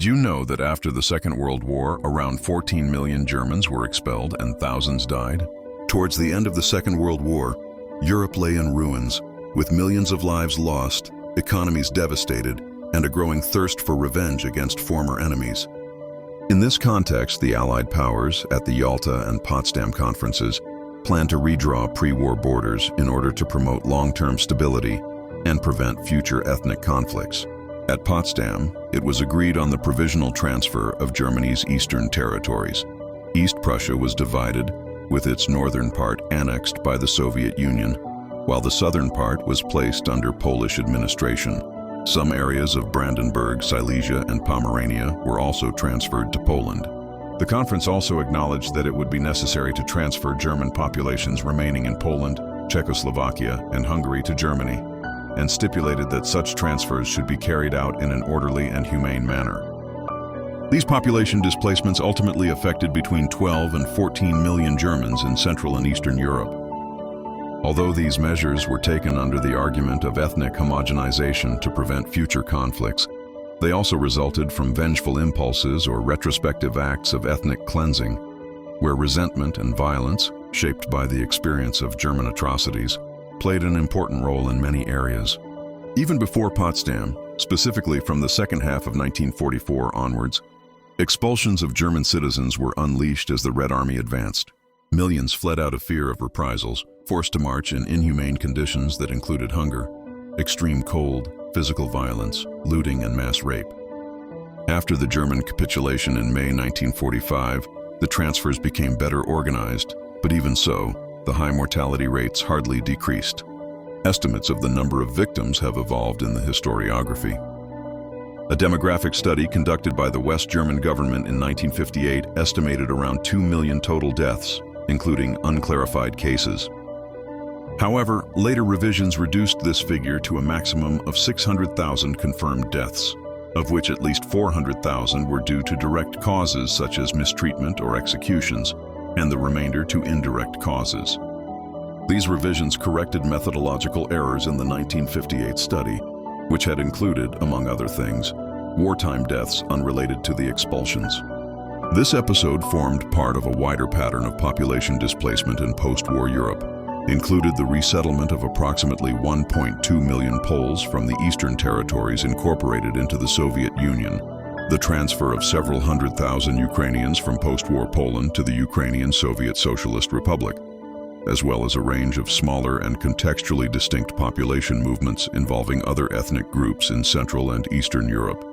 Did you know that after the Second World War, around 14 million Germans were expelled and thousands died? Towards the end of the Second World War, Europe lay in ruins, with millions of lives lost, economies devastated, and a growing thirst for revenge against former enemies. In this context, the Allied powers, at the Yalta and Potsdam conferences, planned to redraw pre-war borders in order to promote long-term stability and prevent future ethnic conflicts. At Potsdam, it was agreed on the provisional transfer of Germany's eastern territories. East Prussia was divided, with its northern part annexed by the Soviet Union, while the southern part was placed under Polish administration. Some areas of Brandenburg, Silesia, and Pomerania were also transferred to Poland. The conference also acknowledged that it would be necessary to transfer German populations remaining in Poland, Czechoslovakia, and Hungary to Germany, and stipulated that such transfers should be carried out in an orderly and humane manner. These population displacements ultimately affected between 12 and 14 million Germans in Central and Eastern Europe. Although these measures were taken under the argument of ethnic homogenization to prevent future conflicts, they also resulted from vengeful impulses or retrospective acts of ethnic cleansing, where resentment and violence, shaped by the experience of German atrocities, played an important role in many areas. Even before Potsdam, specifically from the second half of 1944 onwards, expulsions of German citizens were unleashed as the Red Army advanced. Millions fled out of fear of reprisals, forced to march in inhumane conditions that included hunger, extreme cold, physical violence, looting, and mass rape. After the German capitulation in May 1945, the transfers became better organized, but even so, the high mortality rates hardly decreased. Estimates of the number of victims have evolved in the historiography. A demographic study conducted by the West German government in 1958 estimated around 2 million total deaths, including unclarified cases. However, later revisions reduced this figure to a maximum of 600,000 confirmed deaths, of which at least 400,000 were due to direct causes such as mistreatment or executions, and the remainder to indirect causes. These revisions corrected methodological errors in the 1958 study, which had included, among other things, wartime deaths unrelated to the expulsions. This episode formed part of a wider pattern of population displacement in post-war Europe, included the resettlement of approximately 1.2 million Poles from the eastern territories incorporated into the Soviet Union, the transfer of several 100,000 Ukrainians from post-war Poland to the Ukrainian Soviet Socialist Republic, as well as a range of smaller and contextually distinct population movements involving other ethnic groups in Central and Eastern Europe.